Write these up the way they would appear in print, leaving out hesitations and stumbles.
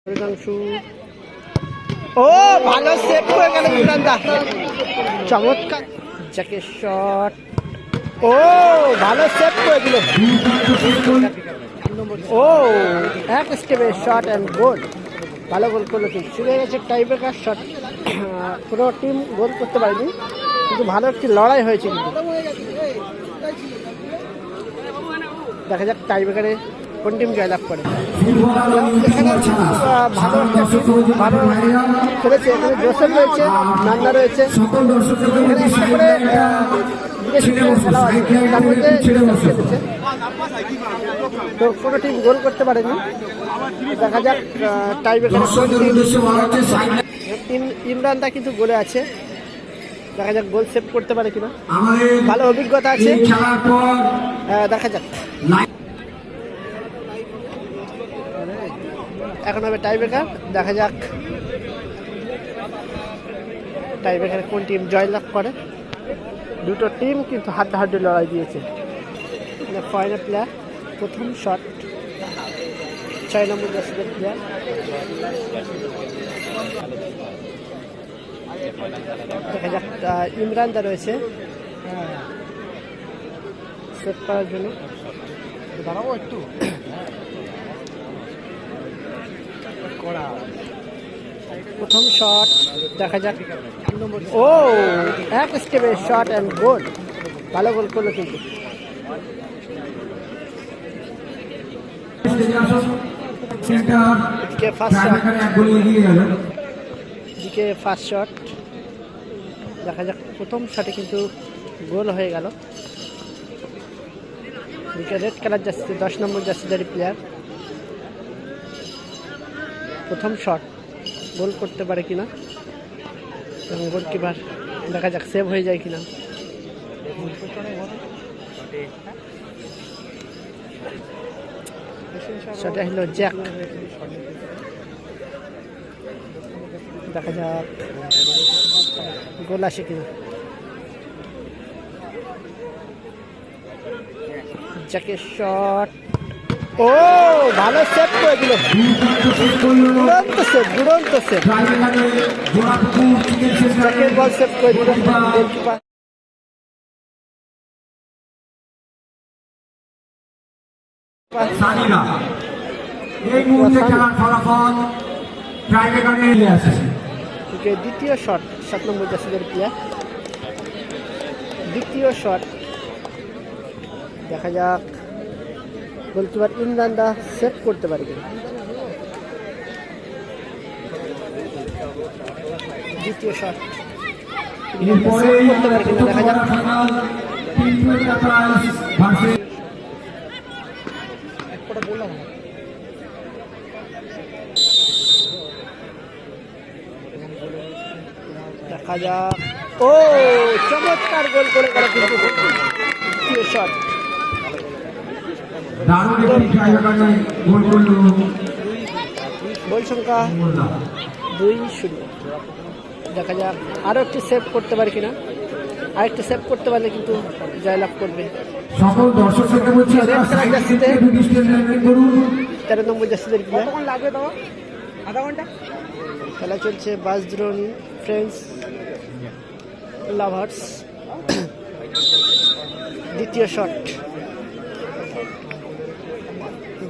ও ভালো সেভ করে গেল ইমরানদা, চমৎকার জ্যাকের শট। ও ভালো সেভ করে দিল। ও এক স্টেপের শট অ্যান্ড গোল, ভালো গোল করলো। কিন্তু শুরু হয়ে গেছে টাই ব্রেকার শট। কোনো টিম গোল করতে পারেনি, কিন্তু ভালো একটি লড়াই হয়েছে। কিন্তু দেখা যাক টাই ব্রেকারে কোন টিম জয়লাভ করে। এখানে ভালো ভালো খেলেছে। এখানে জোসেফ রয়েছে, নান্না রয়েছে, এখানে একটা করে খেলা আছে, তার মধ্যে খেলেছে। তো কোনো টিম গোল করতে পারেনি। দেখা যাক টাই ব্রেকারে ইমরানদা কিন্তু গোলে আছে। দেখা যাক গোল সেভ করতে পারে কিনা, ভালো অভিজ্ঞতা আছে। দেখা যাক, এখন হবে টাই ব্রেকার। দেখা যাক টাই ব্রেকারে কোন টিম জয়লাভ করে। দুটো টিম কিন্তু হাড্ডাহাড্ডি লড়াই দিয়েছে। ফাইনাল প্লেয়ার, প্রথম শট 6 নম্বর জার্সির প্লেয়ার। দেখা যাক ইমরানদা রয়েছে সেভ করার জন্য। দাঁড়াবো একটু। প্রথম শট, দেখা যাক। ও এক স্টেপের শট অ্যান্ড গোল, ভালো গোল করলো। কিন্তু ফার্স্ট শট, দেখা যাক। প্রথম শটে কিন্তু গোল হয়ে গেল। রেড কালার জার্সি 10 নম্বর জার্সিদারি প্লেয়ার। প্রথম শট গোল করতে পারে কিনা, এবং গোলকিপার দেখা যাক সেভ হয়ে যায় কিনা। সেটা হলো জ্যাক। দেখা যাক গোল আসে কিনা। জ্যাকের শট। ও ভালো সেভ করে দিল, দুরন্ত সেভ, দুরন্ত সেভ। জ্যাকের বল সেভ করে দিল গোলকিপার। দ্বিতীয় শট 7 নম্বর জার্সিদের প্লেয়ার। দ্বিতীয় শট, দেখা যাক গোলকিপার ইমরানদা সেভ করতে পারে কিনা। দ্বিতীয় শট সেভ করতে পারে কিনা, দেখা যাক। দেখা যাক। ও চমৎকার গোল করে গেল কিন্তু দ্বিতীয় শট। গোল সংখ্যা 2-0। দেখা যাক আরো একটি সেভ করতে পারে কিনা। আরেকটি সেভ করতে পারলে কিন্তু জয়লাভ করবে। সকল দর্শকদের বলছি 13 নম্বর জার্সিদের প্লেয়ার। আধা ঘন্টা খেলা চলছে। বাজদ্রোণী ফ্রেন্ডস লাভার্স। দ্বিতীয় শট,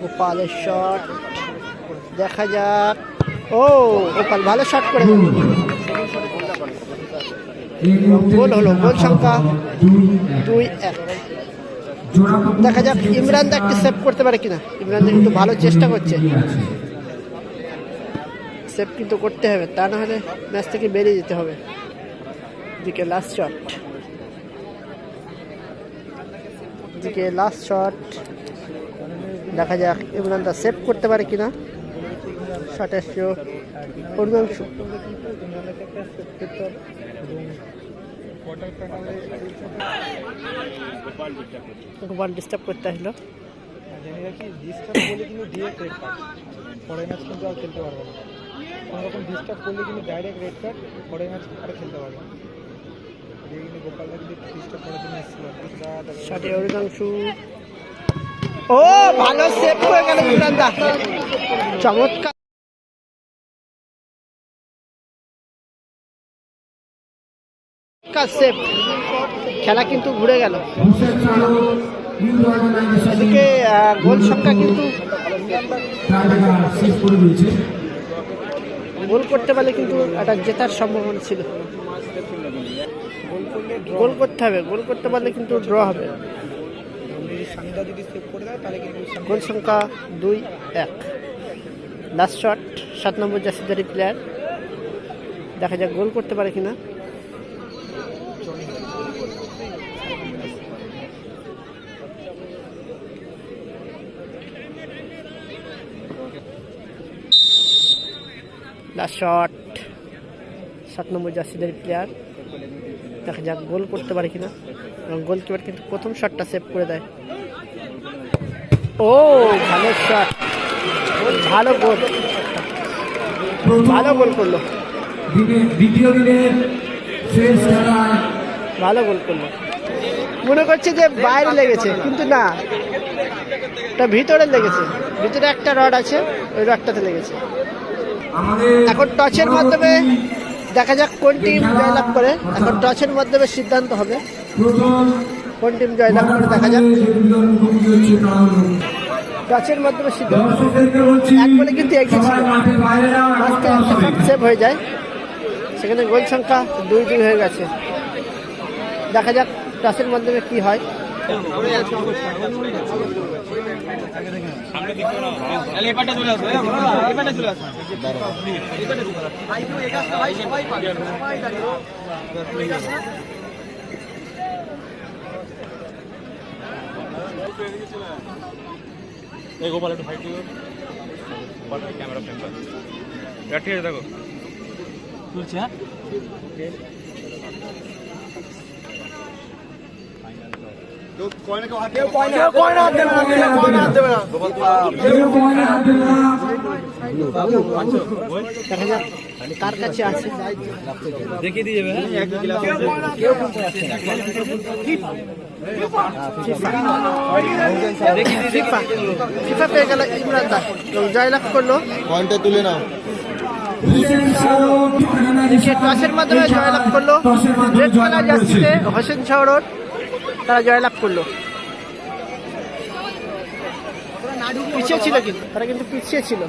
গোপালের শট। দেখা যাক। ও গোপাল ভালো শট করে গোল হলো। গোল সংখ্যা 2-1। দেখা যাক ইমরানদা একটু সেভ করতে পারে কিনা। ইমরানদা কিন্তু ভালো চেষ্টা করছে, সেভ কিন্তু করতে হবে, তা না হলে ম্যাচ থেকে বেরিয়ে যেতে হবে। দিকে লাস্ট শট, দিকে লাস্ট শট। দেখা যাক ইমরানদা সেভ করতে পারে কিনা। শটের শো পূর্ণাংশু। গোপাল ডিস্টার্ব করতে আসলো। পরের ম্যাচ কিন্তু আর খেলতে পারবে না। কোনো রকম ডিস্টার্ব করলে কিন্তু ডাইরেক্ট রেড কার্ড, পরের ম্যাচ আর খেলতে পারবে না। কিন্তু গোপালদা কিন্তু ডিস্টার্ব করার জন্য এসেছিল। শটে অধিকাংশু। ও ভালো সেভ করে গেল ইমরানদা, চমৎকার। চমৎকার সেভ, খেলা কিন্তু ঘুরে গেল। এদিকে গোল সংখ্যা কিন্তু গোল করতে পারলে কিন্তু একটা জেতার সম্ভাবনা ছিল। গোল করতে হবে, গোল করতে পারলে কিন্তু ড্র হবে। সানিদা যদি সেভ করে দেয় তাহলে কিন্তু গোল সংখ্যা 2-1। লাস্ট শট 7 নম্বর জার্সিধারী প্লেয়ার, দেখা যাক গোল করতে পারে কিনা। লাস্ট শট 7 নম্বর জার্সিধারী প্লেয়ার, দেখা যাক গোল করতে পারে কিনা। এবং গোলকিপার কিন্তু প্রথম শটটা সেভ করে দেয়। ও ভালো শট, ভালো গোল, ভালো গোল করলো, দ্বিতীয় দিনের শেষ খেলায় ভালো গোল করলো। মনে করছে যে বাইরে লেগেছে, কিন্তু না, এটা ভিতরে লেগেছে। ভিতরে একটা রড আছে, ওই রডটাতে লেগেছে। আমাদের এখন টচের মাধ্যমে দেখা যাক কোন টিম জয়লাভ করে। এখন টচের মাধ্যমে সিদ্ধান্ত হবে প্রথম কোন টিম জয়লাভ করে, দেখা যাক। যে দুজন মুখোমুখি হচ্ছে তারা হলো টচের মাধ্যমে সিদ্ধান্ত। দর্শকদেরকে বলছি এক বলে কিন্তু এগিয়ে ছিল, সবাই মাঠের বাইরে যাও, লাস্টে একটা শট সেভ হয়ে যায়। সেখানে গোল সংখ্যা 2-2 হয়ে গেছে। দেখা যাক টসের মাধ্যমে কি হয়। গোপাল একটু ফাইট দিও, ক্যামেরা ফ্রেম কর, ঠিক আছে দেখো তুলছি। হ্যাঁ কেউ পয়না হাত দেবে না। দেখা যাক কার কাছে আছে। দেখিয়ে দিয়ে যাবে। ফিফা পেয়ে গেল ইমরান দা, জয়লাভ করলো। পয়েন্টটা তুলে নাও। টসের মাধ্যমে জয়লাভ করলো। রেড কালার জার্সিতে হোসেন শহর তারা জয়লাভ করলো। পিছিয়ে ছিল কিন্তু, তারা কিন্তু পিছিয়ে ছিল।